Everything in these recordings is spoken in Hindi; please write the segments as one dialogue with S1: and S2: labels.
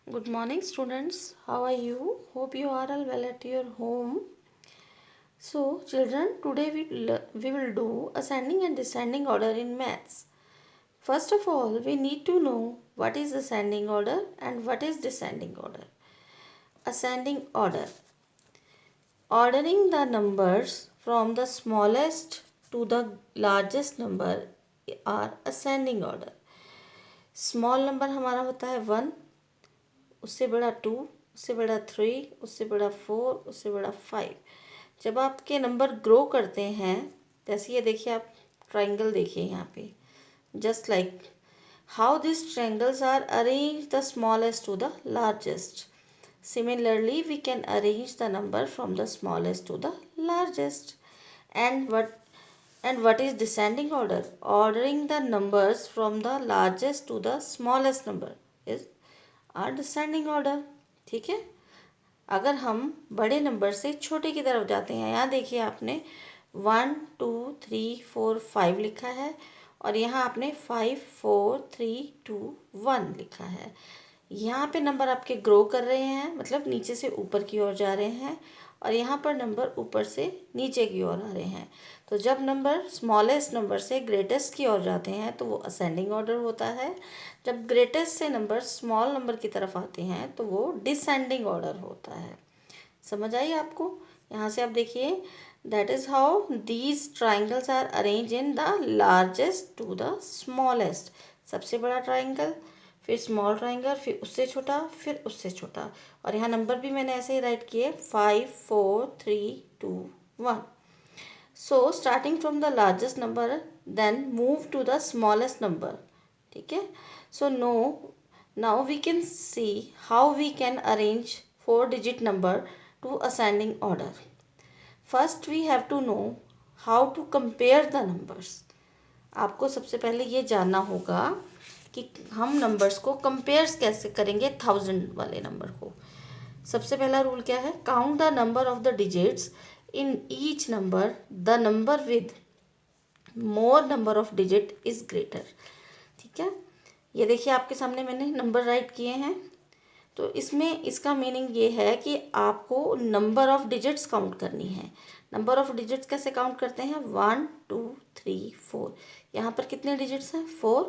S1: Good morning, students. How are you? Hope you are all well at your home. So, children, today we will do ascending and descending order in maths. First of all, we need to know what is ascending order and what is descending order. Ascending order. Ordering the numbers from the smallest to the largest number are ascending order. Small number हमारा होता है 1, उससे बड़ा 2, उससे बड़ा 3, उससे बड़ा 4, उससे बड़ा 5। जब आपके नंबर ग्रो करते हैं, जैसे ये देखिए, आप ट्राइंगल देखिए यहाँ पे, just like how this triangles are arrange the smallest to the largest. Similarly, we can arrange the number from the smallest to the largest. And what is descending order? Ordering the numbers from the largest to the smallest number is our descending order. ठीक है. अगर हम बड़े नंबर से छोटे की तरफ जाते हैं, यहाँ देखिए आपने 1 2 3 4 5 लिखा है और यहाँ आपने 5 4 3 2 1 लिखा है. यहाँ पे नंबर आपके ग्रो कर रहे हैं, मतलब नीचे से ऊपर की ओर जा रहे हैं, और यहाँ पर नंबर ऊपर से नीचे की ओर आ रहे हैं. तो जब नंबर स्मॉलेस्ट नंबर से ग्रेटेस्ट की ओर जाते हैं तो वो असेंडिंग ऑर्डर होता है. जब ग्रेटेस्ट से नंबर स्मॉल नंबर की तरफ आते हैं तो वो डिसेंडिंग ऑर्डर होता है. समझ आई आपको? यहाँ से आप देखिए, that is how these triangles are arrange in the largest to the smallest. सबसे बड़ा ट्राइंगल, फिर स्मॉल ट्राइंगल, फिर उससे छोटा, फिर उससे छोटा. और यहाँ नंबर भी मैंने ऐसे ही राइट किए, 5 4 3 2 1. So starting from the largest number then move to the smallest number. ठीक है. So now we can see how we can arrange 4-digit number to ascending order. First we have to know how to compare the numbers. आपको सबसे पहले ये जानना होगा कि हम नंबर्स को कंपेयर्स कैसे करेंगे 1000 वाले नंबर को. सबसे पहला रूल क्या है? Count the number of the digits in each number. The number with more number of digit is greater. ठीक है. ये देखिए आपके सामने मैंने नंबर राइट किए हैं. तो इसमें इसका मीनिंग ये है कि आपको नंबर ऑफ डिजिट्स काउंट करनी है. नंबर ऑफ डिजिट्स कैसे काउंट करते हैं? 1 2 3 4. यहाँ पर कितने डिजिट्स हैं? 4.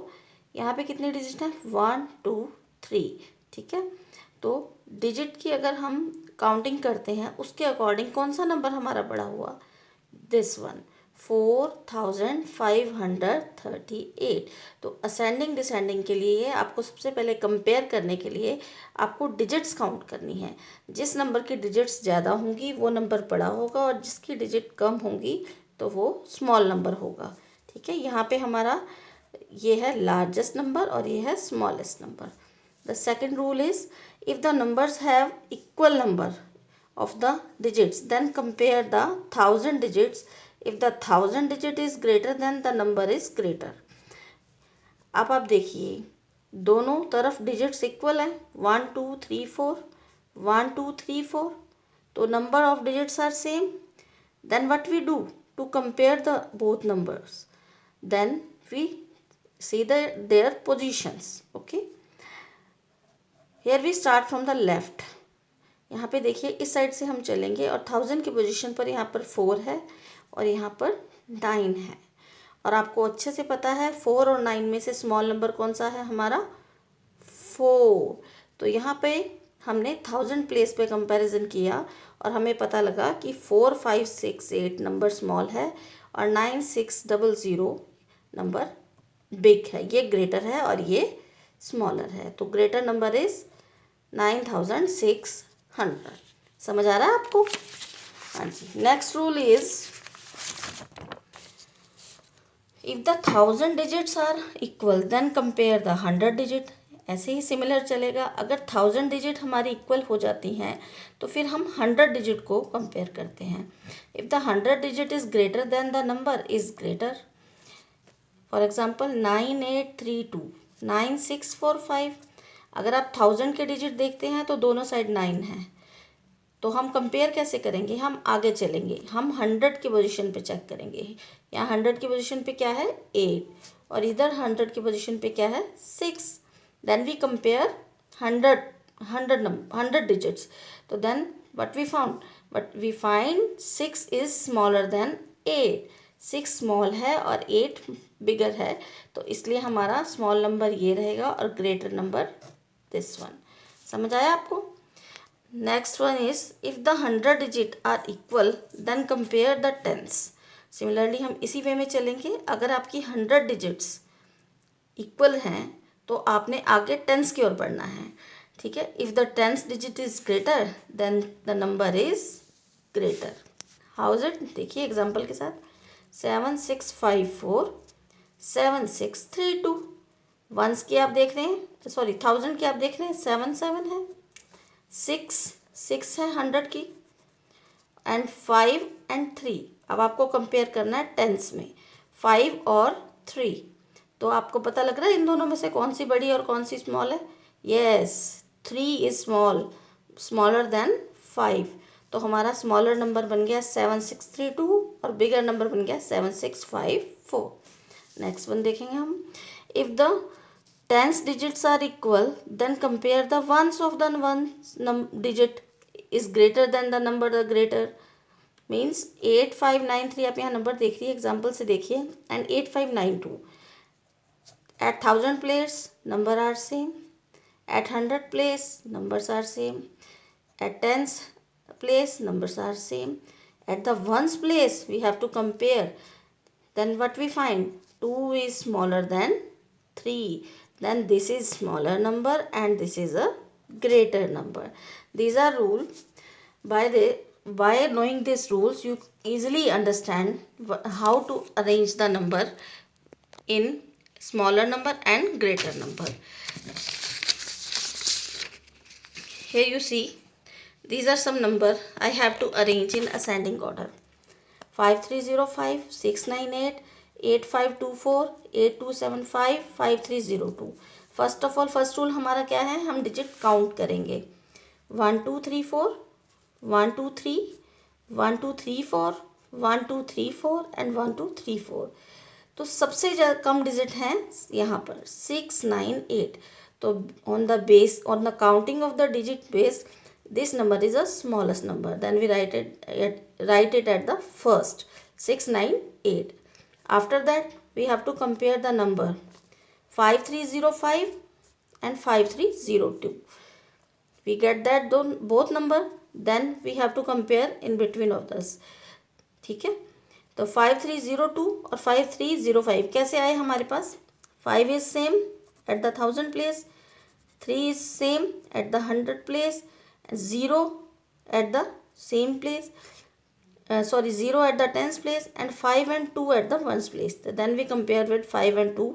S1: यहाँ पे कितने डिजिट हैं? 1 2 3. ठीक है. तो डिजिट की अगर हम काउंटिंग करते हैं उसके अकॉर्डिंग कौन सा नंबर हमारा बड़ा हुआ? This one, 4538. तो असेंडिंग डिसेंडिंग के लिए आपको सबसे पहले कंपेयर करने के लिए आपको डिजिट्स काउंट करनी है. जिस नंबर की डिजिट्स ज़्यादा होंगी वो नंबर बड़ा होगा और जिसकी डिजिट कम होंगी तो वो स्मॉल नंबर होगा. ठीक है. यहाँ पे हमारा ये है लार्जेस्ट नंबर और ये है smallest number. The second rule is, if the numbers have equal number of the digits, then compare the 1000 digits. If the 1000 digit is greater then the number is greater. अब आप देखिए दोनों तरफ डिजिट्स इक्वल हैं, 1 2 3 4, 1 2 3 4. तो number of digits are same. Then what we do to compare the both numbers? Then we see their positions. Okay, here we start from the left. यहाँ पे देखिए इस साइड से हम चलेंगे और 1000 की पोजीशन पर यहाँ पर 4 है और यहाँ पर 9 है. और आपको अच्छे से पता है 4 और 9 में से स्मॉल नंबर कौन सा है? हमारा 4. तो यहाँ पे हमने 1000 प्लेस पे कंपैरिजन किया और हमें पता लगा कि 4568 नंबर स्मॉल है और 9600 नंबर बिग है. ये ग्रेटर है और ये स्मॉलर है. तो ग्रेटर नंबर इज 9600. समझ आ रहा है आपको? हाँ जी. Next rule is, if the 1000 digits are equal then compare the 100 डिजिट. ऐसे ही सिमिलर चलेगा. अगर 1000 डिजिट हमारी इक्वल हो जाती हैं तो फिर हम 100 डिजिट को कंपेयर करते हैं. If the 100 digit is greater then the number is greater. For example 9832 9645. अगर आप 1000 के डिजिट देखते हैं तो दोनों साइड 9 है. तो हम कंपेयर कैसे करेंगे? हम आगे चलेंगे, हम 100 की पोजीशन पे चेक करेंगे. यहाँ 100 की पोजीशन पे क्या है? 8 और इधर 100 की पोजीशन पे क्या है? 6. Then we compare 100 100 digits. तो then what we found? But we find 6 is smaller than 8. 6 small है और 8 बिगर है, तो इसलिए हमारा स्मॉल नंबर ये रहेगा और ग्रेटर नंबर दिस वन. समझ आया आपको? Next one is if the 100 digit are equal then compare the tens. Similarly हम इसी वे में चलेंगे. अगर आपकी 100 डिजिट्स इक्वल हैं तो आपने आगे टेंस की ओर बढ़ना है. ठीक है. If the tens digit is greater then the number is greater. How is it? देखिए एग्जाम्पल के साथ. 7654 7632. वंस की आप देख रहे हैं, सॉरी 1000 की आप देख रहे हैं, 7 है, 6 है 100 की, एंड 5 एंड 3. अब आपको कंपेयर करना है टेंस में 5 और 3. तो आपको पता लग रहा है इन दोनों में से कौन सी बड़ी और कौन सी स्मॉल है? Yes, 3 is smaller than 5. तो हमारा स्मॉलर नंबर बन गया 7632 और बिगर नंबर बन गया 7654. नेक्स्ट वन देखेंगे हम. If the tens digits are equal then compare the ones of the one digit is greater then the number the greater. Means 8593 आप यहाँ नंबर देख रही है, एग्जाम्पल से देखिए, and 8592. At 1000 place number are same, at 100 place numbers are same, at tens place numbers are same. At the ones place we have to compare. Then what we find? 2 is smaller than 3. Then this is smaller number and this is a greater number. These are rules. By knowing these rules you easily understand how to arrange the number in smaller number and greater number. Here you see, these are some number I have to arrange in ascending order. 5305, 698, 8524, 8275, 5302. First of all first rule हमारा क्या है? हम डिजिट काउंट करेंगे. 1 2 3 4, 1 2 3, 1 2 3 4, 1 2 3 4 एंड 1 2 3 4. तो सबसे कम डिजिट हैं यहाँ पर 6 9 8. तो on the counting of the digit base this number is the smallest number. Then we write it at the first 698. After that we have to compare the number 5305 and 5302. We get that both number. Then we have to compare in between of this. ठीक है. तो 5302 और 5305 कैसे आए हमारे पास? 5 is same at the 1000 place, 3 is same at the 100 place, 0 at the same place, 0 at the tens place, and 5 and 2 at the ones place. Then we compare with 5 and 2.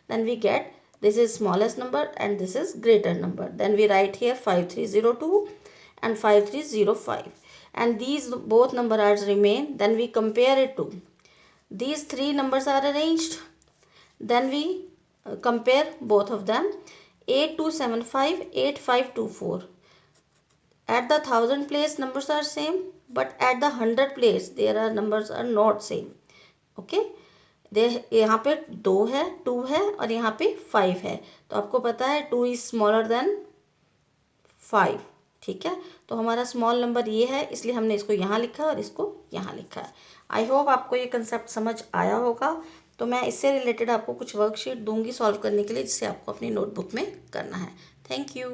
S1: Then we get this is smallest number and this is greater number. Then we write here 5302 and 5305. And these both numbers remain. Then we compare it to these three numbers are arranged. Then we compare both of them. 8275, 8524. At the 1000 place numbers are same, but at the 100 place there are numbers are not same. Okay, यहाँ पे 2 है, 2 है और यहाँ पे 5 है. तो आपको पता है 2 is smaller than 5. ठीक है. तो हमारा स्मॉल नंबर ये है, इसलिए हमने इसको यहाँ लिखा और इसको यहाँ लिखा है. आई होप आपको ये कंसेप्ट समझ आया होगा. तो मैं इससे रिलेटेड आपको कुछ वर्कशीट दूंगी सॉल्व करने के लिए, जिससे आपको अपनी नोटबुक में करना है. Thank you.